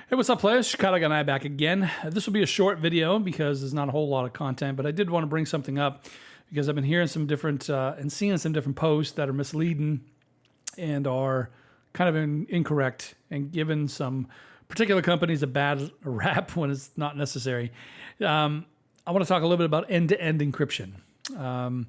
Hey, what's up, players? Chicago and I back again. This will be a short video because there's not a whole lot of content, but I did want to bring something up because I've been hearing some different and seeing some different posts that are misleading and are kind of incorrect and giving some particular companies a bad rap when it's not necessary. I want to talk a little bit about end-to-end encryption. In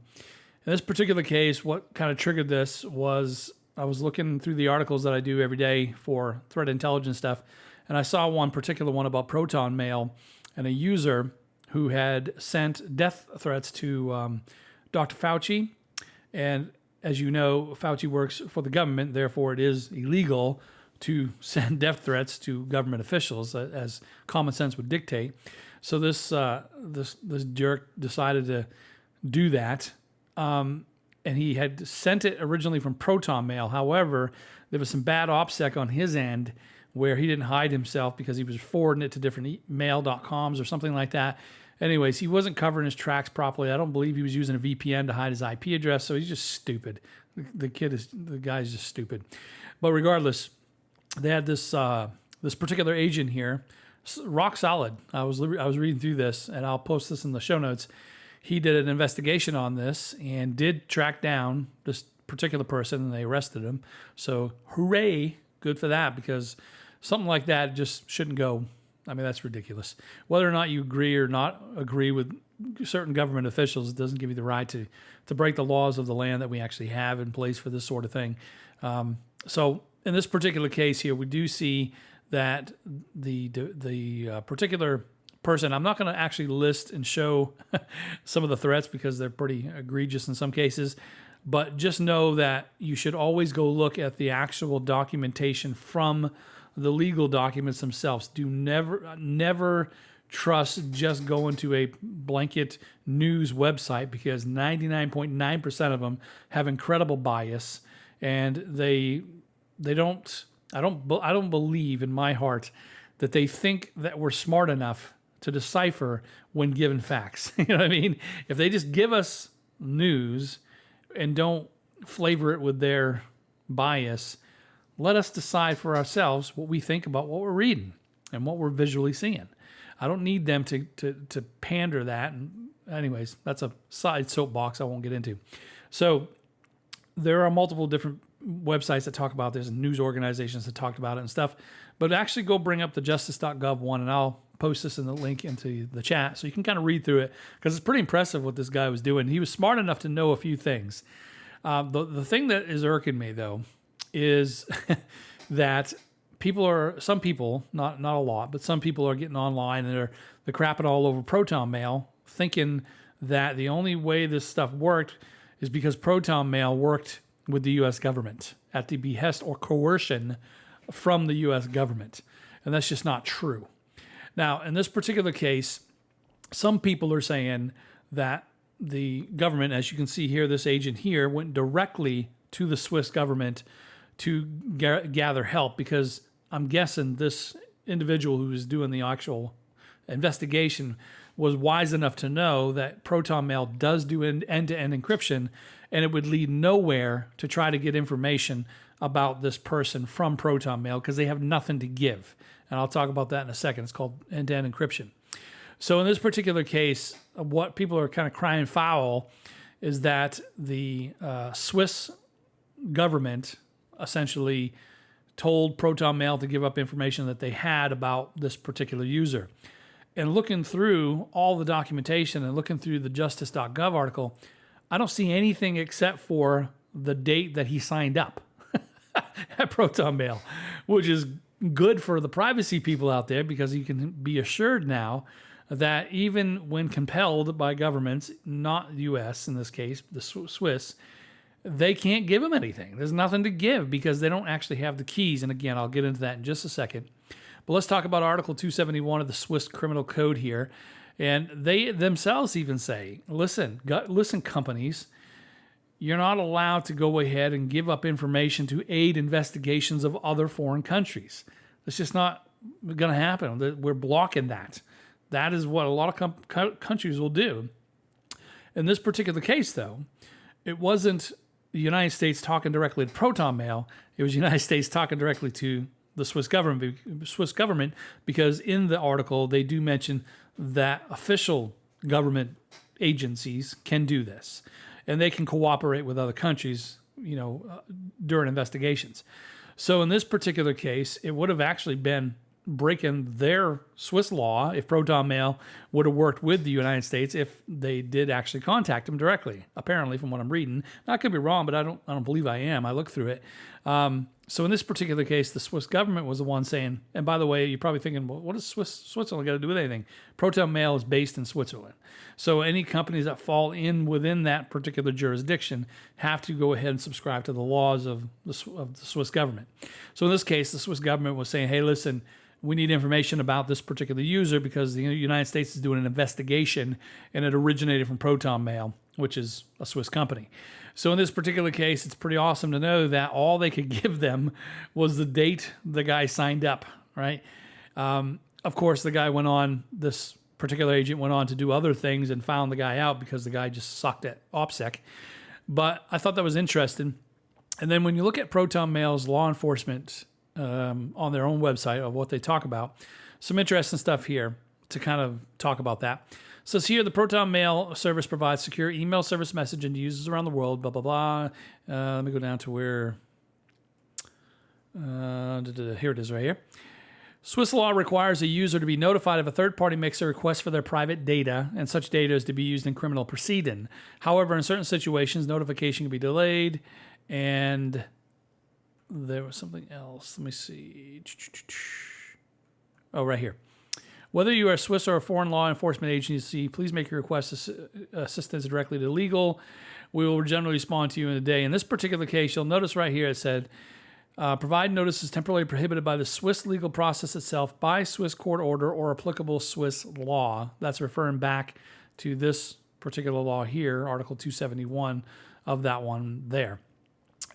this particular case, what kind of triggered this was I was looking through the articles that I do every day for threat intelligence stuff, and I saw one particular one about Protonmail and a user who had sent death threats to Dr. Fauci. And as you know, Fauci works for the government, therefore it is illegal to send death threats to government officials, as common sense would dictate. So this jerk decided to do that. And he had sent it originally from Protonmail. However, there was some bad OPSEC on his end where he didn't hide himself because he was forwarding it to different mail.coms or something like that. Anyways, he wasn't covering his tracks properly. I don't believe he was using a VPN to hide his IP address, so he's just stupid. The guy's just stupid. But regardless, they had this particular agent here, rock solid. I was reading through this, and I'll post this in the show notes. He did an investigation on this and did track down this particular person, and they arrested him. So hooray, good for that, because something like that just shouldn't go. I mean, that's ridiculous. Whether or not you agree or not agree with certain government officials, it doesn't give you the right to break the laws of the land that we actually have in place for this sort of thing. So in this particular case here, we do see that the particular person, I'm not going to actually list and show some of the threats because they're pretty egregious in some cases, but just know that you should always go look at the actual documentation from the legal documents themselves. Do never trust just going to a blanket news website, because 99.9% of them have incredible bias, and I don't believe in my heart that they think that we're smart enough to decipher when given facts. You know what I mean? If they just give us news and don't flavor it with their bias, let us decide for ourselves what we think about what we're reading and what we're visually seeing. I don't need them to pander that. And anyways, that's a side soapbox I won't get into. So there are multiple different websites that talk about this and news organizations that talked about it and stuff. But actually go bring up the justice.gov one, and I'll post this in the link into the chat so you can kind of read through it, because it's pretty impressive what this guy was doing. He was smart enough to know a few things. The thing that is irking me, though, is that some people, not a lot, but some people are getting online and they're crapping all over Protonmail, thinking that the only way this stuff worked is because Protonmail worked with the U.S. government at the behest or coercion from the U.S. government. And that's just not true. Now, in this particular case, some people are saying that the government, as you can see here, this agent here went directly to the Swiss government to gather help, because I'm guessing this individual who was doing the actual investigation was wise enough to know that Protonmail does do end-to-end encryption, and it would lead nowhere to try to get information about this person from Protonmail because they have nothing to give. And I'll talk about that in a second. It's called end-to-end encryption. So in this particular case, what people are kind of crying foul is that the Swiss government essentially told Protonmail to give up information that they had about this particular user. And looking through all the documentation and looking through the justice.gov article, I don't see anything except for the date that he signed up at Protonmail, which is good for the privacy people out there, because you can be assured now that even when compelled by governments, not the U.S. in this case, the Swiss, they can't give them anything. There's nothing to give because they don't actually have the keys. And again, I'll get into that in just a second. But let's talk about Article 271 of the Swiss Criminal Code here. And they themselves even say, listen, companies, you're not allowed to go ahead and give up information to aid investigations of other foreign countries. It's just not going to happen. We're blocking that. That is what a lot of countries will do. In this particular case, though, it wasn't the United States talking directly to Protonmail. It was the United States talking directly to the Swiss government, because in the article they do mention that official government agencies can do this, and they can cooperate with other countries, during investigations. So in this particular case, it would have actually been breaking their Swiss law if Protonmail would have worked with the United States if they did actually contact them directly. Apparently, from what I'm reading, now, I could be wrong, but I don't believe I am. I looked through it. So in this particular case, the Swiss government was the one saying. And by the way, you're probably thinking, well, what does Switzerland got to do with anything? Protonmail is based in Switzerland, so any companies that fall in within that particular jurisdiction have to go ahead and subscribe to the laws of the Swiss government. So in this case, the Swiss government was saying, hey, listen, we need information about this particular user because the United States is doing an investigation, and it originated from Protonmail, which is a Swiss company. So in this particular case, it's pretty awesome to know that all they could give them was the date the guy signed up, right? Of course, this particular agent went on to do other things and found the guy out because the guy just sucked at OPSEC. But I thought that was interesting. And then when you look at Protonmail's law enforcement on their own website of what they talk about, some interesting stuff here to kind of talk about that. It says here, the Protonmail service provides secure email service messaging to users around the world, blah, blah, blah. Let me go down to where, here it is right here. Swiss law requires a user to be notified if a third-party makes a request for their private data, and such data is to be used in criminal proceeding. However, in certain situations, notification can be delayed, and there was something else. Let me see. Oh, right here. Whether you are a Swiss or a foreign law enforcement agency, please make your request assistance directly to legal. We will generally respond to you in a day. In this particular case, you'll notice right here it said, provide notices temporarily prohibited by the Swiss legal process itself by Swiss court order or applicable Swiss law. That's referring back to this particular law here, Article 271 of that one there.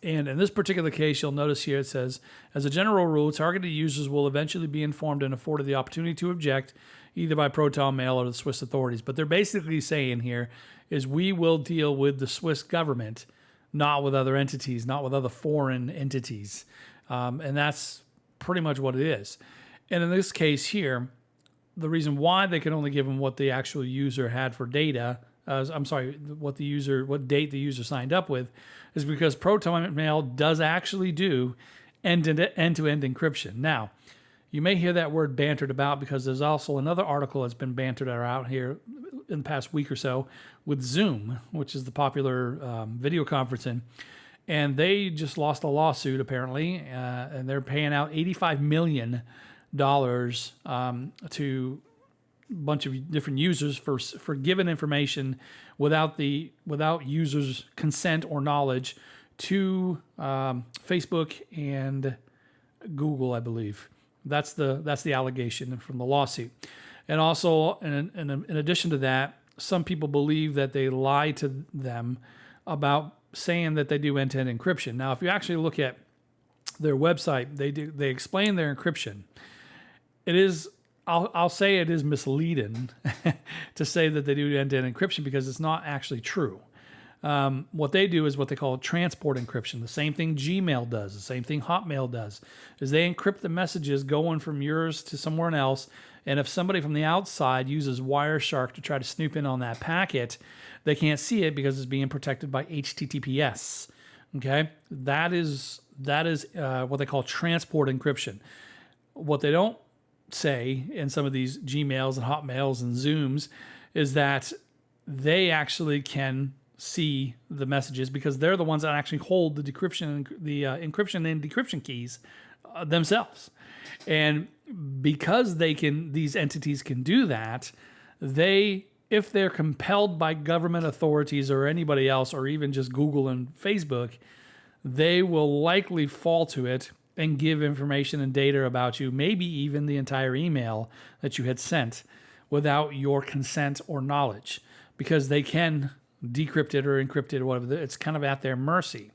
And in this particular case, you'll notice here it says, as a general rule, targeted users will eventually be informed and afforded the opportunity to object either by Protonmail or the Swiss authorities. But they're basically saying here is we will deal with the Swiss government, not with other entities, not with other foreign entities. And that's pretty much what it is. And in this case here, the reason why they can only give them what the actual user had for data, what date the user signed up with, is because Protonmail does actually do end-to-end encryption. Now, you may hear that word bantered about because there's also another article that's been bantered out here in the past week or so with Zoom, which is the popular video conferencing. And they just lost a lawsuit, apparently, and they're paying out $85 million to a bunch of different users for giving information without users' consent or knowledge to Facebook and Google, I believe. That's the allegation from the lawsuit. And also, in addition to that, some people believe that they lie to them about saying that they do end-to-end encryption. Now, if you actually look at their website, they explain their encryption. It is, I'll say it is misleading to say that they do end-to-end encryption because it's not actually true. What they do is what they call transport encryption. The same thing Gmail does, the same thing Hotmail does, is they encrypt the messages going from yours to somewhere else. And if somebody from the outside uses Wireshark to try to snoop in on that packet, they can't see it because it's being protected by HTTPS. Okay, that is what they call transport encryption. What they don't say in some of these Gmails and Hotmails and Zooms is that they actually can see the messages because they're the ones that actually hold the encryption and decryption keys themselves. And because these entities can do that, if they're compelled by government authorities or anybody else, or even just Google and Facebook, they will likely fall to it and give information and data about you, maybe even the entire email that you had sent without your consent or knowledge, because they can decrypt it or encrypt it or whatever. It's kind of at their mercy.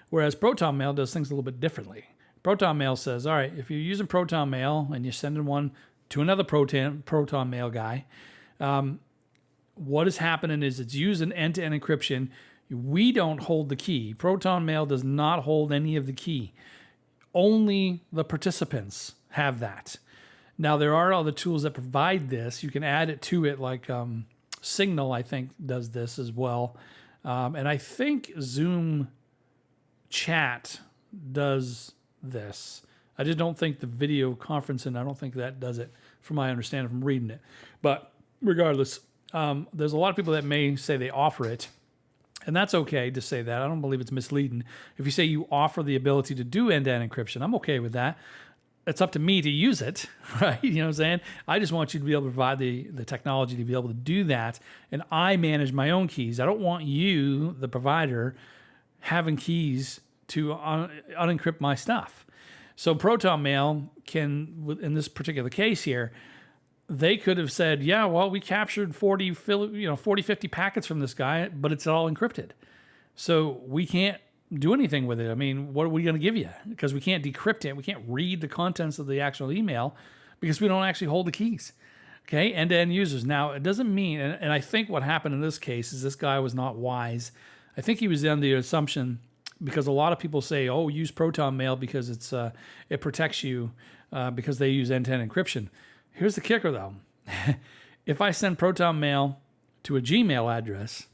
Whereas Protonmail does things a little bit differently. Protonmail says, all right, if you're using Protonmail and you're sending one to another Protonmail guy, what is happening is it's using end-to-end encryption. We don't hold the key. Protonmail does not hold any of the key. only the participants have that. Now, there are other tools that provide this. You can add it to it, like Signal, I think, does this as well. And I think Zoom Chat does this. I just don't think the video conferencing, I don't think that does it, from my understanding from reading it. But regardless, there's a lot of people that may say they offer it. And that's okay to say that. I don't believe it's misleading. If you say you offer the ability to do end-to-end encryption, I'm okay with that. It's up to me to use it, right? You know what I'm saying? I just want you to be able to provide the technology to be able to do that. And I manage my own keys. I don't want you, the provider, having keys to unencrypt my stuff. So Protonmail can, in this particular case here, they could have said, yeah, well, we captured 40, 50 packets from this guy, but it's all encrypted. So we can't do anything with it. I mean, what are we going to give you? Because we can't decrypt it. We can't read the contents of the actual email because we don't actually hold the keys. Okay, end-to-end users. Now, it doesn't mean, and I think what happened in this case is this guy was not wise. I think he was under the assumption, because a lot of people say, oh, use Protonmail because it protects you because they use end-to-end encryption. Here's the kicker, though. If I send Protonmail to a Gmail address,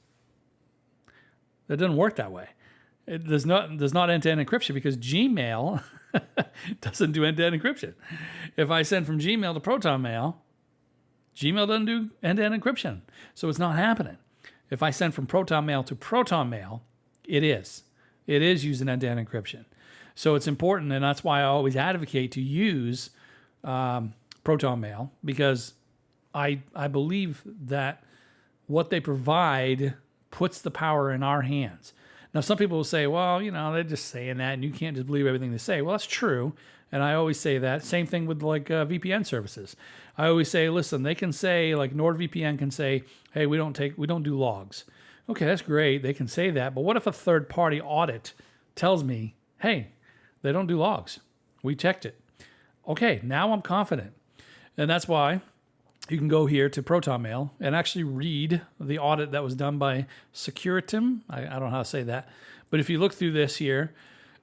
that doesn't work that way. There's not end-to-end encryption because Gmail doesn't do end-to-end encryption. If I send from Gmail to Protonmail, Gmail doesn't do end-to-end encryption. So it's not happening. If I send from Protonmail to Protonmail, it is. It is using end-to-end encryption. So it's important, and that's why I always advocate to use Protonmail, because I believe that what they provide puts the power in our hands. Now, some people will say, well, they're just saying that, and you can't just believe everything they say. Well, that's true, and I always say that. Same thing with VPN services. I always say, listen, they can say, like NordVPN can say, hey, we don't do logs. Okay, that's great. They can say that, but what if a third-party audit tells me, hey, they don't do logs? We checked it. Okay, now I'm confident, and that's why you can go here to Protonmail and actually read the audit that was done by Securitim. I don't know how to say that. But if you look through this here,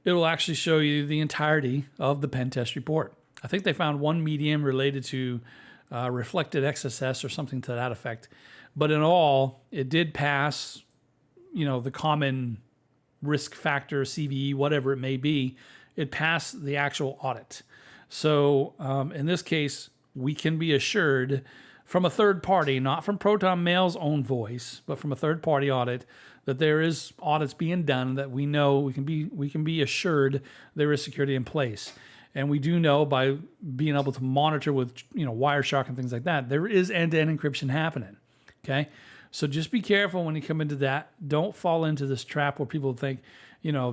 it will actually show you the entirety of the pen test report. I think they found one medium related to reflected XSS or something to that effect. But in all, it did pass, the common risk factor, CVE, whatever it may be. It passed the actual audit. So in this case, we can be assured from a third party, not from Protonmail's own voice, but from a third party audit, that there is audits being done, that we know we can be assured there is security in place. And we do know by being able to monitor with Wireshark and things like that, there is end-to-end encryption happening. Okay, so just be careful when you come into that. Don't fall into this trap where people think,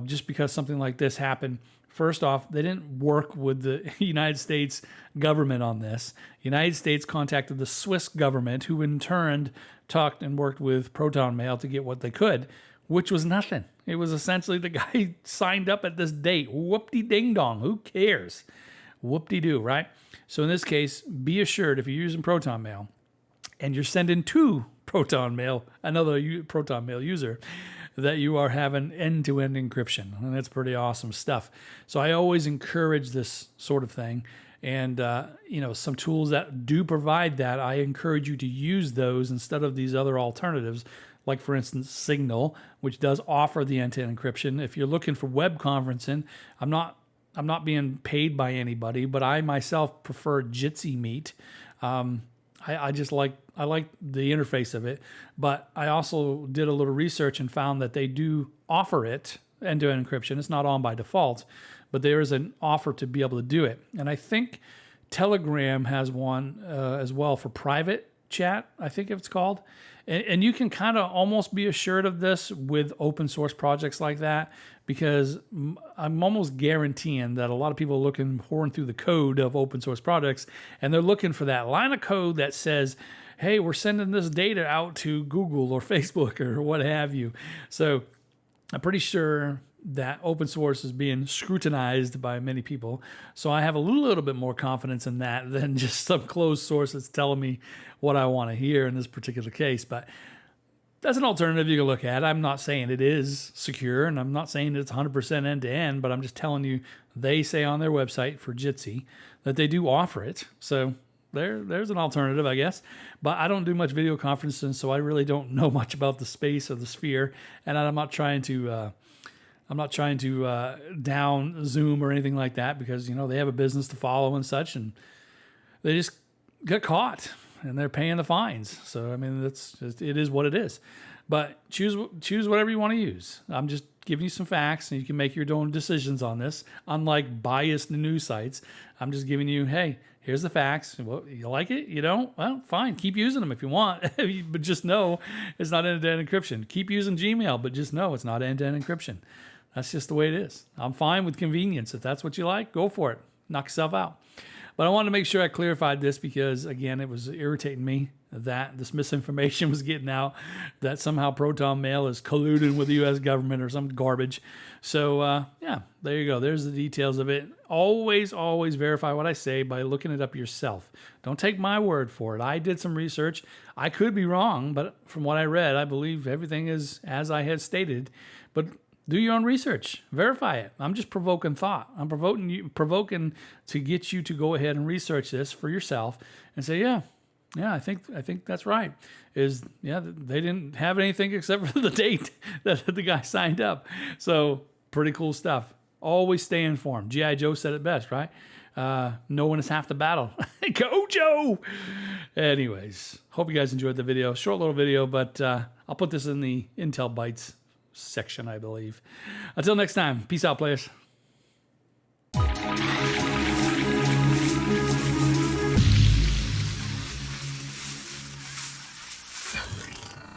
just because something like this happened. First off, they didn't work with the United States government on this. The United States contacted the Swiss government, who in turn talked and worked with Protonmail to get what they could, which was nothing. It was essentially the guy signed up at this date. Whoop-de-ding-dong. Who cares? Whoop-de-doo, right? So in this case, be assured if you're using Protonmail and you're sending to Protonmail, another Protonmail user, that you are having end-to-end encryption. And that's pretty awesome stuff. So I always encourage this sort of thing. And, some tools that do provide that, I encourage you to use those instead of these other alternatives, like, for instance, Signal, which does offer the end-to-end encryption. If you're looking for web conferencing, I'm not being paid by anybody, but I myself prefer Jitsi Meet. I like the interface of it, but I also did a little research and found that they do offer it, end-to-end encryption. It's not on by default, but there is an offer to be able to do it. And I think Telegram has one as well for private chat, I think it's called. And you can kind of almost be assured of this with open source projects like that, because I'm almost guaranteeing that a lot of people are looking, pouring through the code of open source projects, and they're looking for that line of code that says, hey, we're sending this data out to Google or Facebook or what have you. So I'm pretty sure that open source is being scrutinized by many people. So I have a little bit more confidence in that than just some closed source that's telling me what I want to hear in this particular case. But That's an alternative you can look at. I'm not saying it is secure, and I'm not saying it's 100% end-to-end, but I'm just telling you they say on their website for Jitsi that they do offer it. So there's an alternative, I guess. But I don't do much video conferencing, so I really don't know much about the space or the sphere, and I'm not trying to down Zoom or anything like that, because they have a business to follow and such, and they just got caught and they're paying the fines. So I mean, it is what it is. But choose whatever you want to use. I'm just giving you some facts, and you can make your own decisions on this. Unlike biased news sites, I'm just giving you, hey, here's the facts. Well, you like it? You don't? Well, fine. Keep using them if you want, but just know it's not end-to-end encryption. Keep using Gmail, but just know it's not end-to-end encryption. That's just the way it is. I'm fine with convenience. If that's what you like, go for it. Knock yourself out. But I wanted to make sure I clarified this because, again, it was irritating me that this misinformation was getting out, that somehow Protonmail is colluding with the U.S. government or some garbage. So, yeah, there you go. There's the details of it. Always, always verify what I say by looking it up yourself. Don't take my word for it. I did some research. I could be wrong, but from what I read, I believe everything is as I had stated. But do your own research. Verify it. I'm just provoking thought. I'm provoking to get you to go ahead and research this for yourself and say, yeah, I think that's right. They didn't have anything except for the date that the guy signed up. So pretty cool stuff. Always stay informed. G.I. Joe said it best, right? Knowing is half the battle. Go, Joe! Anyways, hope you guys enjoyed the video. Short little video, but I'll put this in the Intel Bytes section, I believe. Until next time, peace out, players.